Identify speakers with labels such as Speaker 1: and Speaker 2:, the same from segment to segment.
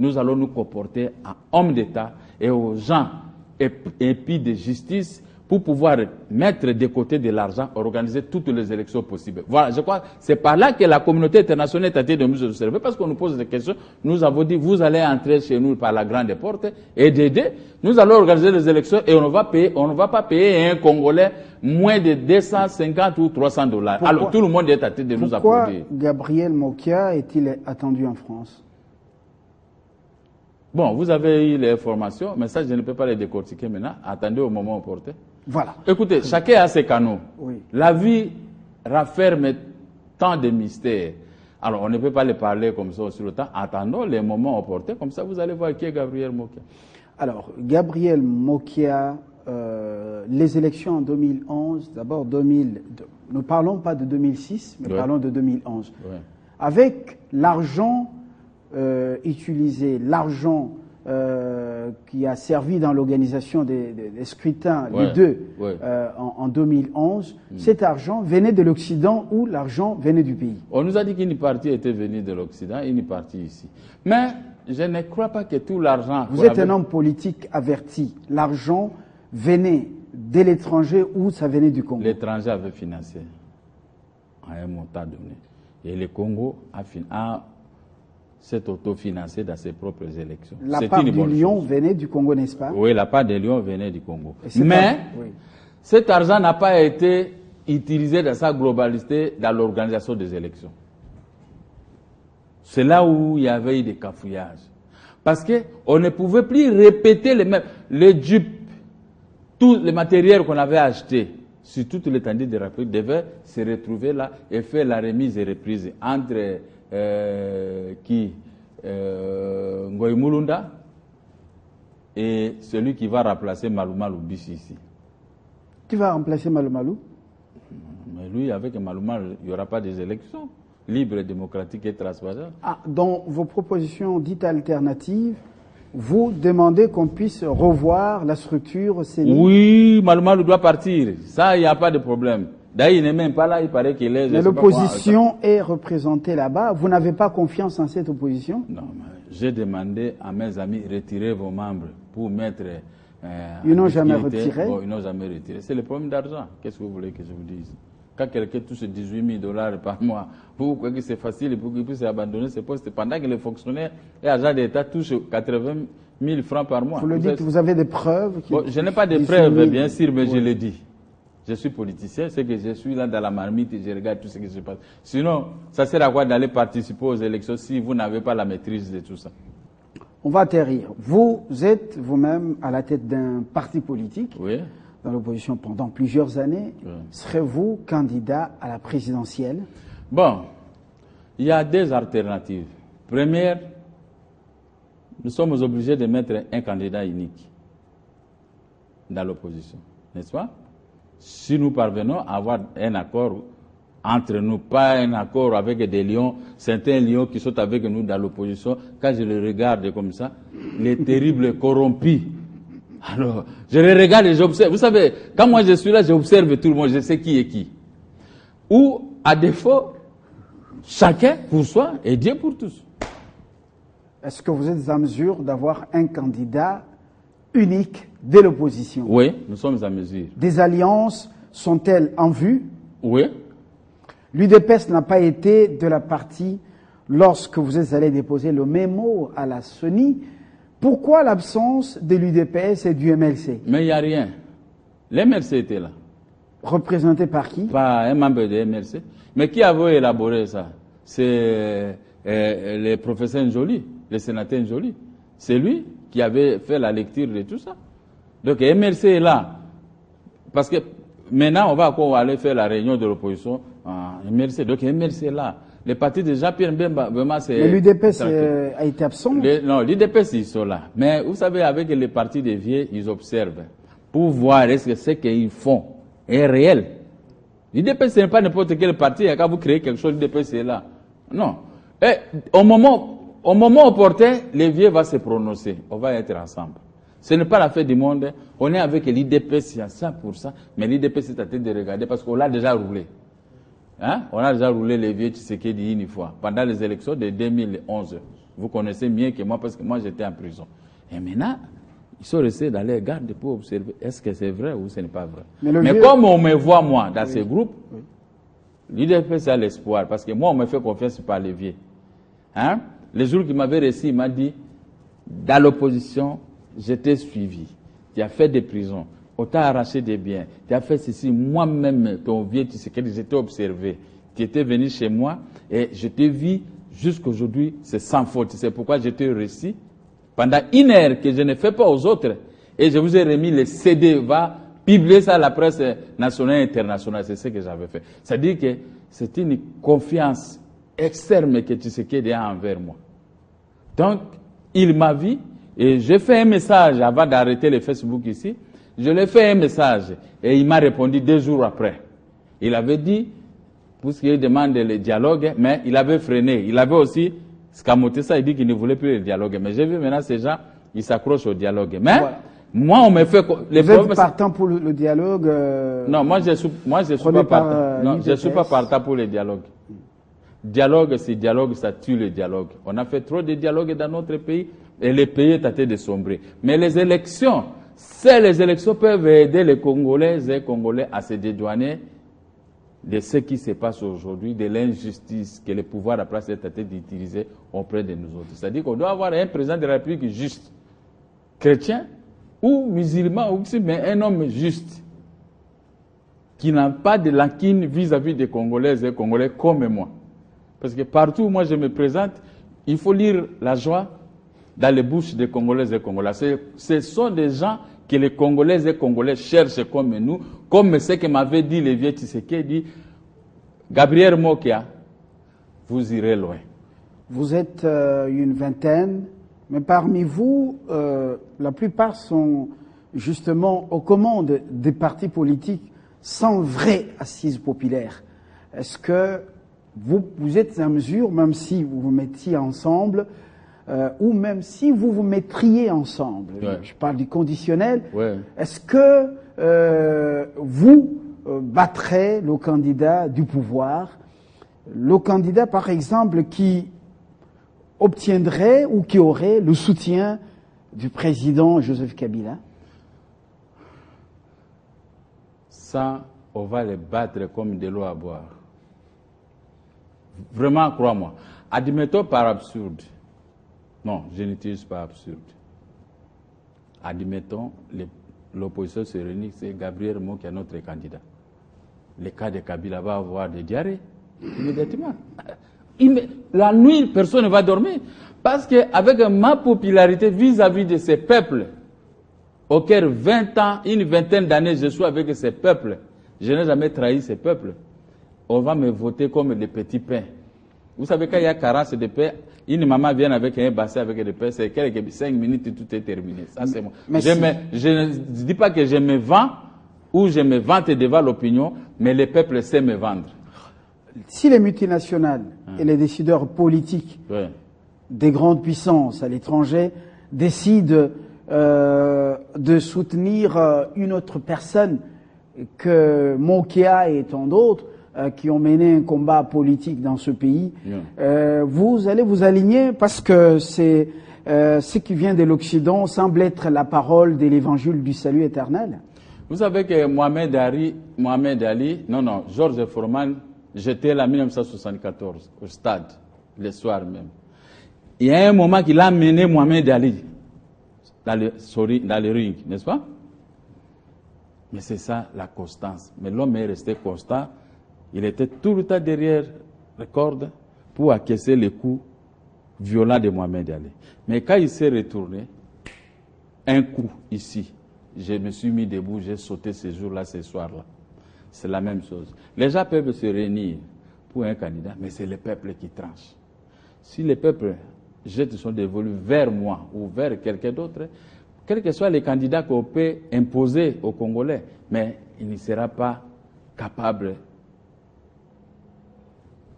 Speaker 1: nous allons nous comporter en hommes d'État et aux gens épis de justice pour pouvoir mettre de côté de l'argent, organiser toutes les élections possibles. Voilà, je crois que c'est par là que la communauté internationale est tentée de nous observer, parce qu'on nous pose des questions. Nous avons dit, vous allez entrer chez nous par la grande porte et d'aider. Nous allons organiser les élections et on ne va pas payer un Congolais moins de 250 ou 300 dollars. Alors tout le monde est tenté de nous applaudir.
Speaker 2: Pourquoi Gabriel Mokia est-il attendu en France?
Speaker 1: Bon, vous avez eu les informations, mais ça, je ne peux pas les décortiquer maintenant. Attendez au moment opportun.
Speaker 2: Voilà.
Speaker 1: Écoutez, chacun a ses canaux.
Speaker 2: Oui.
Speaker 1: La vie renferme tant de mystères. Alors, on ne peut pas les parler comme ça sur le temps. Attendons les moments opportuns. Comme ça, vous allez voir qui est Gabriel Mokia.
Speaker 2: Alors, Gabriel Mokia, les élections en 2011, d'abord ne parlons pas de 2006, mais parlons de 2011.
Speaker 1: Ouais.
Speaker 2: Avec l'argent utilisé, l'argent qui a servi dans l'organisation des scrutins, les deux, en 2011, cet argent venait de l'Occident ou l'argent venait du pays?
Speaker 1: On nous a dit qu'une partie était venue de l'Occident, une partie ici. Mais je ne crois pas que tout l'argent...
Speaker 2: Vous êtes un homme politique averti. L'argent venait de l'étranger ou ça venait du Congo?
Speaker 1: L'étranger avait financé à un montant donné. Et le Congo a s'est autofinancé dans ses propres élections.
Speaker 2: La part du lion venait du Congo, n'est-ce pas?
Speaker 1: Oui, la part des lions venait du Congo. Mais cet argent n'a pas été utilisé dans sa globalité dans l'organisation des élections. C'est là où il y avait eu des cafouillages. Parce qu'on ne pouvait plus répéter les dupes, tout le matériel qu'on avait acheté sur toute l'étendue de la République devait se retrouver là et faire la remise et reprise entre Ngoï Mulunda et celui qui va remplacer Malou Malou Bissi ici.
Speaker 2: Qui va remplacer Malou Malou?
Speaker 1: Mais lui, avec Malou Malou, il n'y aura pas des élections libres, démocratiques et transparentes.
Speaker 2: Ah, dans vos propositions dites alternatives, vous demandez qu'on puisse revoir la structure CENI?
Speaker 1: Oui, Malou Malou doit partir. Ça, il n'y a pas de problème. D'ailleurs, il n'est même pas là, il paraît qu'il est...
Speaker 2: Mais l'opposition est représentée là-bas. Vous n'avez pas confiance en cette opposition?
Speaker 1: Non, j'ai demandé à mes amis de retirer vos membres pour mettre...
Speaker 2: ils n'ont jamais retiré?
Speaker 1: Bon, ils n'ont jamais retiré. C'est le problème d'argent. Qu'est-ce que vous voulez que je vous dise? Quand quelqu'un touche 18 000 dollars par mois, vous croyez que c'est facile pour qu'il puisse abandonner ses postes pendant que les fonctionnaires et agents d'État touchent 80 000 francs par mois?
Speaker 2: Vous le dites, vous avez des preuves?
Speaker 1: Bon, je n'ai pas de preuves, bien sûr, mais je le dis. Je suis politicien, c'est que je suis là dans la marmite et je regarde tout ce qui se passe. Sinon, ça sert à quoi d'aller participer aux élections si vous n'avez pas la maîtrise de tout ça?
Speaker 2: On va atterrir. Vous êtes vous-même à la tête d'un parti politique,
Speaker 1: oui,
Speaker 2: dans l'opposition pendant plusieurs années.
Speaker 1: Oui.
Speaker 2: Serez-vous candidat à la présidentielle?
Speaker 1: Bon, il y a deux alternatives. Première, nous sommes obligés de mettre un candidat unique dans l'opposition, n'est-ce pas? Si nous parvenons à avoir un accord entre nous, pas un accord avec des lions, certains lions qui sont avec nous dans l'opposition, quand je les regarde comme ça, les terribles corrompus. Alors, je les regarde et j'observe. Vous savez, quand moi je suis là, j'observe tout le monde, je sais qui est qui. Ou, à défaut, chacun pour soi et Dieu pour tous.
Speaker 2: Est-ce que vous êtes en mesure d'avoir un candidat unique de l'opposition?
Speaker 1: Oui, nous sommes en mesure.
Speaker 2: Des alliances sont-elles en vue?
Speaker 1: Oui.
Speaker 2: L'UDPS n'a pas été de la partie lorsque vous êtes allé déposer le mémo à la CENI. Pourquoi l'absence de l'UDPS et du MLC?
Speaker 1: Mais il n'y a rien. L'MLC était là.
Speaker 2: Représenté par qui?
Speaker 1: Par un membre de MLC. Mais qui avait élaboré ça? C'est le professeur Njoli, le sénateur Njoli. C'est lui qui avait fait la lecture de tout ça. Donc MLC est là. Parce que maintenant, on va aller faire la réunion de l'opposition en MLC. Donc MLC est là. Les partis de Jean-Pierre Mbemba, vraiment, c'est...
Speaker 2: Mais l'UDPS a été absent?
Speaker 1: Non, l'UDPS, ils sont là. Mais vous savez, avec les partis des vieux, ils observent pour voir est-ce que ce qu'ils font est réel. L'UDPS, ce n'est pas n'importe quel parti. Quand vous créez quelque chose, l'UDPS est là. Non. Et au moment opportun, les vieux vont se prononcer. On va être ensemble. Ce n'est pas la fête du monde. On est avec l'IDPS, il y a 100%. Mais l'IDPS est en train de regarder parce qu'on l'a déjà roulé. Hein? On a déjà roulé les vieux Tshisekedi une fois, pendant les élections de 2011. Vous connaissez mieux que moi parce que moi j'étais en prison. Et maintenant, ils sont restés dans les gardes pour observer est-ce que c'est vrai ou ce n'est pas vrai. Mais comme on me voit, moi, dans ces groupes, l'UDPS a l'espoir parce que moi, on me fait confiance par les vieux. Hein? Le jour qu'il m'avait reçu, il m'a dit dans l'opposition, je t'ai suivi. Tu as fait des prisons. On t'a arraché des biens. Tu as fait ceci. Moi-même, ton vieux, tu sais que j'étais observé. Tu étais venu chez moi et je t'ai vu jusqu'aujourd'hui, c'est sans faute. C'est pourquoi je t'ai reçu pendant 1 heure que je ne fais pas aux autres. Et je vous ai remis les CD. Va publier ça à la presse nationale et internationale. C'est ce que j'avais fait. C'est-à-dire que c'est une confiance externe que Tshisekedi a envers moi. Donc, il m'a vu et j'ai fait un message avant d'arrêter le Facebook ici. Je lui ai fait un message et il m'a répondu 2 jours après. Il avait dit, puisqu'il demande le dialogue, mais il avait freiné. Il avait aussi scamoté ça, il dit qu'il ne voulait plus le dialogue. Mais j'ai vu maintenant ces gens, ils s'accrochent au dialogue. Mais moi, on me fait...
Speaker 2: Vous êtes partant pour le dialogue
Speaker 1: Non, moi je suis pas partant. Non, je suis pas partant pour le dialogue. Dialogue, c'est dialogue, ça tue le dialogue. On a fait trop de dialogues dans notre pays et le pays est en train de sombrer. Mais les élections, les élections peuvent aider les Congolaises et Congolais à se dédouaner de ce qui se passe aujourd'hui, de l'injustice que le pouvoir à place est en train d'utiliser auprès de nous autres. C'est-à-dire qu'on doit avoir un président de la République juste, chrétien ou musulman, mais un homme juste, qui n'a pas de lacunes vis-à-vis des Congolaises et Congolais comme moi. Parce que partout où moi je me présente, il faut lire la joie dans les bouches des Congolaises et Congolais. Ce sont des gens que les Congolaises et Congolais cherchent comme nous, comme ce que m'avait dit le vieux Tshisekedi, Gabriel Mokia, vous irez loin.
Speaker 2: Vous êtes une vingtaine, mais parmi vous, la plupart sont justement aux commandes des partis politiques sans vraie assise populaire. Est-ce que vous êtes en mesure, même si vous vous mettiez ensemble, ou même si vous vous mettriez ensemble, je parle du conditionnel, est-ce que vous battrez le candidat du pouvoir, le candidat par exemple qui obtiendrait ou qui aurait le soutien du président Joseph Kabila?
Speaker 1: Ça, on va les battre comme de l'eau à boire. Vraiment, crois-moi. Admettons par absurde. Non, je n'utilise pas absurde. Admettons, l'opposition se réunit, c'est Gabriel Mo qui est notre candidat. Le cas de Kabila va avoir des diarrhées immédiatement. La nuit, personne ne va dormir. Parce qu'avec ma popularité vis-à-vis de ces peuples, auquel 20 ans, une vingtaine d'années, je suis avec ces peuples, je n'ai jamais trahi ces peuples. On va me voter comme des petits pains. Vous savez, quand il y a carence de pain, une maman vient avec un bassin avec des pains, c'est quelques 5 minutes et tout est terminé. Ça, c'est moi. Je ne dis pas que je me vends ou je me vante devant l'opinion, mais le peuple sait me vendre.
Speaker 2: Si les multinationales et les décideurs politiques des grandes puissances à l'étranger décident de soutenir une autre personne que Mokia et tant d'autres, qui ont mené un combat politique dans ce pays, vous allez vous aligner parce que c'est ce qui vient de l'Occident semble être la parole de l'évangile du salut éternel.
Speaker 1: Vous savez que Georges Foreman, j'étais là en 1974 au stade, le soir même. Il y a un moment qu'il a mené Mohamed Ali dans le ring, n'est-ce pas? Mais c'est ça la constance. Mais l'homme est resté constant. Il était tout le temps derrière la corde pour acquiescer les coups violents de Mohamed Ali. Mais quand il s'est retourné, un coup ici, je me suis mis debout, j'ai sauté ce jour-là, ce soir-là. C'est la même chose. Les gens peuvent se réunir pour un candidat, mais c'est le peuple qui tranche. Si le peuple jette son dévolu vers moi ou vers quelqu'un d'autre, quels que soient les candidats qu'on peut imposer aux Congolais, mais il ne sera pas capable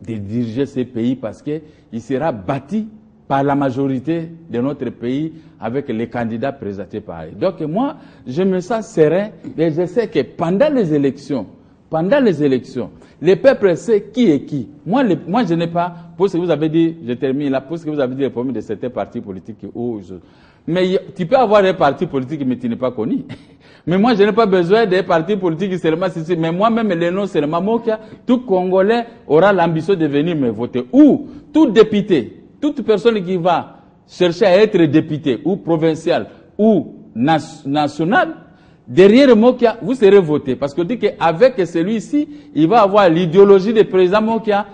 Speaker 1: de diriger ce pays parce qu'il sera bâti par la majorité de notre pays avec les candidats présentés par eux. Donc moi, je me sens serein et je sais que pendant les élections, pendant les élections, le peuple sait qui est qui. Moi je n'ai pas, pour ce que vous avez dit, je termine là, pour ce que vous avez dit, les problèmes de certains partis politiques. Mais tu peux avoir des partis politiques, mais tu n'es pas connu. Mais moi, je n'ai pas besoin des partis politiques seulement. Mais moi-même, les noms seulement, Mokia, tout Congolais aura l'ambition de venir me voter. Ou tout député, toute personne qui va chercher à être député, ou provincial, ou national, derrière Mokia, vous serez voté. Parce qu'on dit qu'avec celui-ci, il va avoir l'idéologie du président Mokia,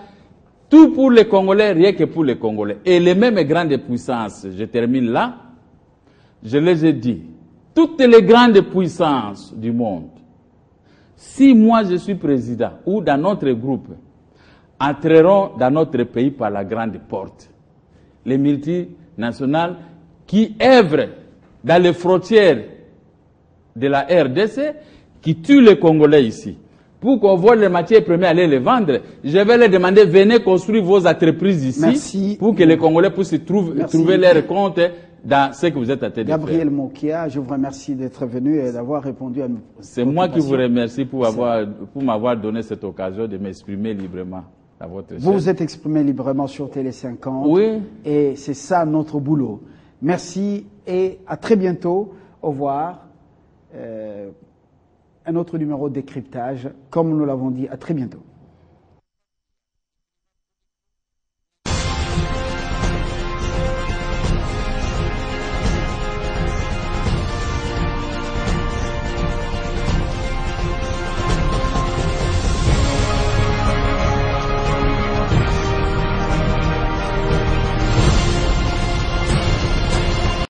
Speaker 1: tout pour les Congolais, rien que pour les Congolais. Et les mêmes grandes puissances, je termine là, je les ai dit, toutes les grandes puissances du monde, si moi je suis président ou dans notre groupe, entreront dans notre pays par la grande porte. Les multinationales qui œuvrent dans les frontières de la RDC, qui tuent les Congolais ici. Pour qu'on voit les matières premières aller les vendre, je vais leur demander, venez construire vos entreprises ici.
Speaker 2: Merci.
Speaker 1: Pour que les Congolais puissent trouver leur compte dans ce que vous êtes à faire.
Speaker 2: Gabriel Mokia, je vous remercie d'être venu et d'avoir répondu à nos questions.
Speaker 1: C'est moi qui vous remercie pour m'avoir donné cette occasion de m'exprimer librement à votre chaîne.
Speaker 2: Vous vous êtes exprimé librement sur Télé 50.
Speaker 1: Oui.
Speaker 2: Et c'est ça notre boulot. Merci et à très bientôt. Au revoir. Un autre numéro de décryptage, comme nous l'avons dit, à très bientôt.